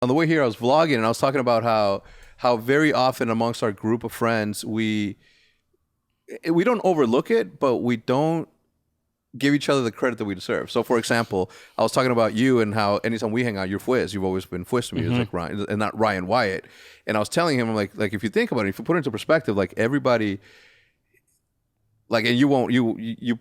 on the way here, I was vlogging and I was talking about how very often amongst our group of friends we don't overlook it, but we don't give each other the credit that we deserve. So, for example, I was talking about you and how anytime we hang out, you're Fwiz. You've always been Fwiz to me. It's like Ryan, and not Ryan Wyatt. And I was telling him, I'm like if you think about it, if you put it into perspective, like everybody, like, and you won't, you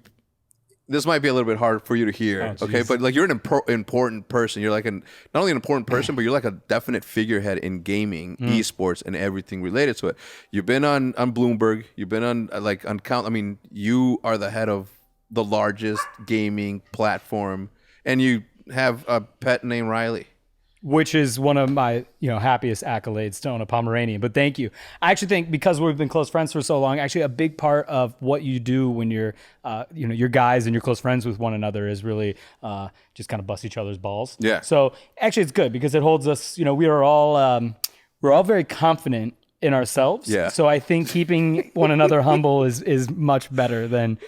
this might be a little bit hard for you to hear, okay? But like, you're an important person. You're like not only an important person, but you're like a definite figurehead in gaming, esports, and everything related to it. You've been on Bloomberg. You've been on I mean, you are the head of the largest gaming platform, and you have a pet named Riley, which is one of my happiest accolades to own a Pomeranian. But thank you. I actually think because we've been close friends for so long, actually a big part of what you do when you're your guys and you're close friends with one another is really just kind of bust each other's balls. Yeah. So actually it's good because it holds us. We're all very confident in ourselves. Yeah. So I think keeping one another humble is much better than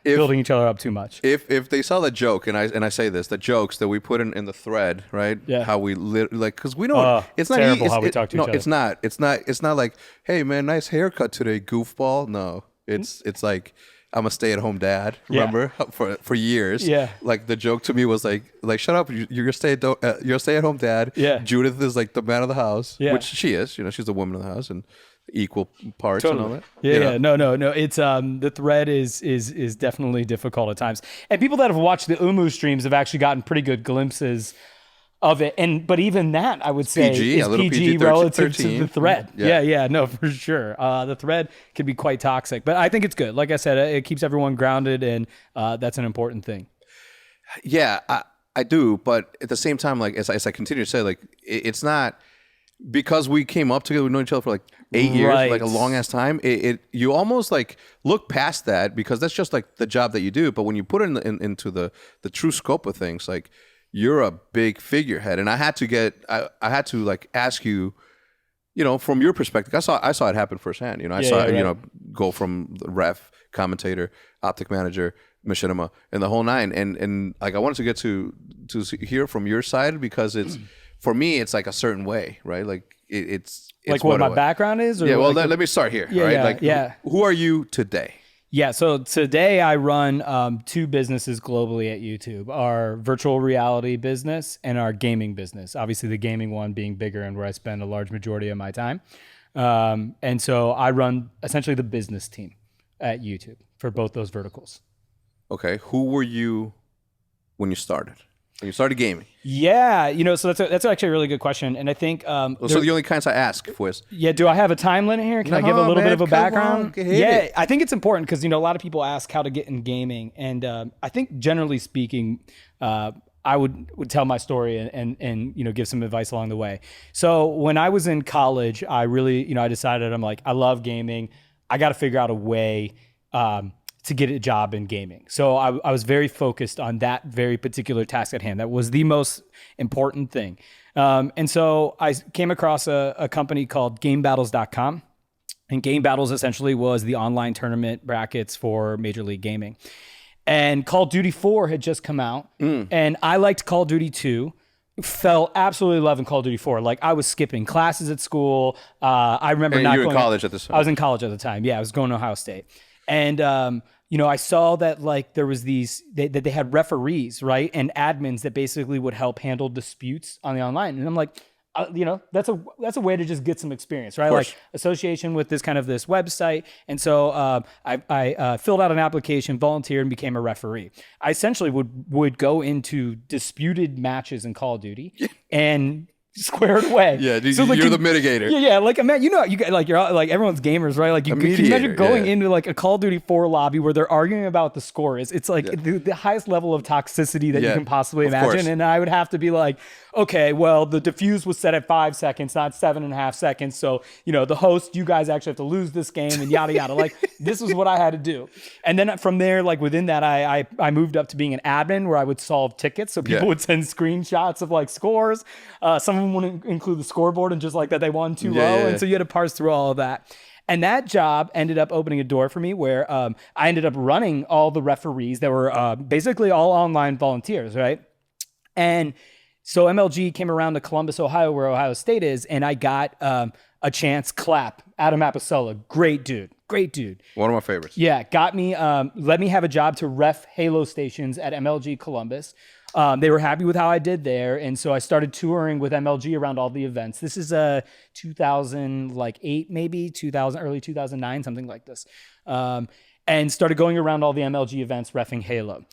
building each other up too much. If they saw the joke, and I say this, the jokes that we put in the thread, right? Yeah. How we because we don't. It's not terrible how we talk to each other. It's not like, hey man, nice haircut today, goofball. No, it's like, I'm a stay-at-home dad. Remember, for years. Yeah. Like the joke to me was like shut up. You're a stay-at-home dad. Yeah. Judith is like the man of the house. Yeah. Which she is. She's the woman of the house and equal parts Totally. and all that. Yeah. No. It's the thread is definitely difficult at times. And people that have watched the Umu streams have actually gotten pretty good glimpses of it. But even that, I would say, PG, is a little PG, PG relative 13. to the thread. Yeah. Yeah, no, for sure. The thread can be quite toxic, but I think it's good. Like I said, it keeps everyone grounded, and that's an important thing. Yeah, I do. But at the same time, like as I continue to say, like it's not because we came up together, we've known each other for like 8 years, Right. like a long ass time. You almost like look past that because that's just like the job that you do. But when you put it into the true scope of things, like, you're a big figurehead, and I had to like ask you, from your perspective. I saw it happen firsthand. I saw it, go from the ref, commentator, optic manager, machinima, and the whole nine. And like I wanted to get to hear from your side because it's for me it's like a certain way, right? Like it's Like what my background is? Or yeah. Well, like let me start here. Yeah, right? yeah, Like yeah. who are you today? Yeah, so today I run two businesses globally at YouTube, our virtual reality business and our gaming business. Obviously the gaming one being bigger and where I spend a large majority of my time. And so I run essentially the business team at YouTube for both those verticals. Okay, who were you when you started? When you started gaming? Yeah, so that's actually a really good question. And I think... So the only kinds I ask, Fwiz. Yeah, do I have a time limit here? Can I give a little bit of a background? Yeah, I think it's important because, a lot of people ask how to get in gaming. And I think generally speaking, I would tell my story and give some advice along the way. So when I was in college, I really, I decided I'm like, I love gaming. I got to figure out a way to get a job in gaming. So I was very focused on that very particular task at hand. That was the most important thing. And so I came across a company called Gamebattles.com. And Gamebattles essentially was the online tournament brackets for Major League Gaming. And Call of Duty 4 had just come out. And I liked Call of Duty 2. Fell absolutely loving Call of Duty 4. Like I was skipping classes at school. I remember and not you were going in college at this time. I was in college at the time. Yeah, I was going to Ohio State. And, I saw that like there was that they had referees, right? And admins that basically would help handle disputes on the online. And I'm like, that's a way to just get some experience, right? Like association with this website. And so I filled out an application, volunteered, and became a referee. I essentially would go into disputed matches in Call of Duty and squared away. Yeah, so like, you're the mitigator. Yeah, like man, you guys, like you're like everyone's gamers, right? Like can you imagine going into like a Call of Duty 4 lobby where they're arguing about the score? It's like the highest level of toxicity that you can possibly imagine. Course. And I would have to be like, okay, well, the diffuse was set at 5 seconds, not 7.5 seconds. So, the host, you guys actually have to lose this game and yada, yada. Like, this is what I had to do. And then from there, like within that, I moved up to being an admin where I would solve tickets. So people would send screenshots of like scores. Some of them would include the scoreboard and just like that they won too low. And so you had to parse through all of that. And that job ended up opening a door for me where I ended up running all the referees that were basically all online volunteers, right? And So MLG came around to Columbus, Ohio, where Ohio State is, and I got a chance. Clap, Adam Apostola, great dude. One of my favorites. Yeah, got me, let me have a job to ref Halo stations at MLG Columbus. They were happy with how I did there, and so I started touring with MLG around all the events. This is 2008, maybe early 2009, something like this, and started going around all the MLG events reffing Halo.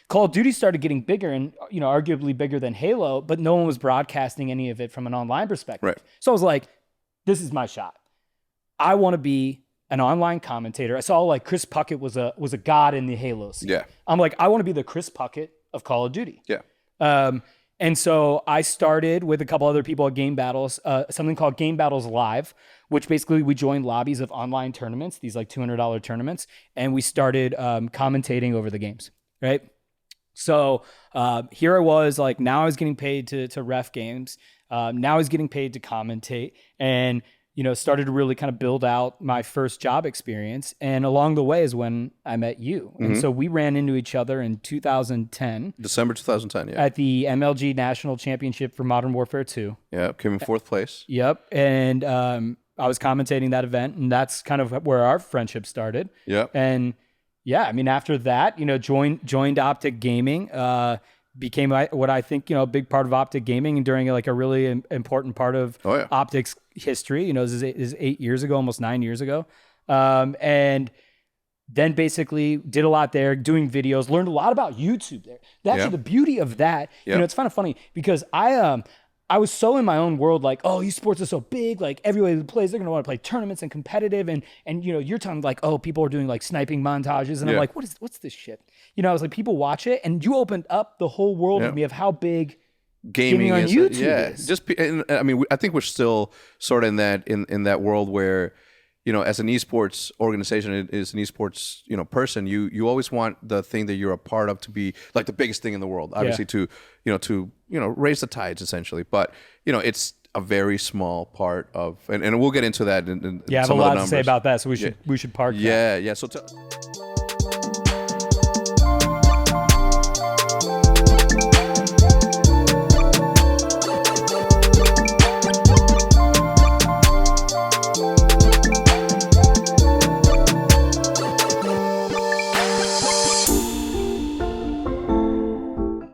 Call of Duty started getting bigger, and arguably bigger than Halo, but no one was broadcasting any of it from an online perspective. Right. So I was like, "This is my shot. I want to be an online commentator." I saw like Chris Puckett was a god in the Halo scene. Yeah. I'm like, I want to be the Chris Puckett of Call of Duty. Yeah. And so I started with a couple other people at Gamebattles, something called Gamebattles Live, which basically we joined lobbies of online tournaments, these like $200 tournaments, and we started commentating over the games, right? So here I was, like, now I was getting paid to ref games. Now I was getting paid to commentate, and started to really kind of build out my first job experience. And along the way is when I met you. And so we ran into each other in 2010. December 2010, yeah. At the MLG National Championship for Modern Warfare 2. Yeah, came in 4th place. Yep. And I was commentating that event, and that's kind of where our friendship started. Yep. And yeah, I mean, after that, joined Optic Gaming, became what I think, a big part of Optic Gaming, and during like a really important part of Optic's history. This is 8 years ago, almost 9 years ago. And then basically did a lot there, doing videos, learned a lot about YouTube there. That's the beauty of that. It's kind of funny because I was so in my own world, like, oh, esports is so big, like everybody who plays, they're gonna want to play tournaments and competitive, and you're talking like, oh, people are doing like sniping montages, and I'm like, what's this shit? I was like, people watch it, and you opened up the whole world to me of how big gaming on YouTube is. I mean, I think we're still sort of in that world where, as an esports organization, as an esports person, you always want the thing that you're a part of to be like the biggest thing in the world, obviously, to raise the tides essentially. But it's a very small part of, and we'll get into that. I have a lot to say about that, so we should park. Yeah. So.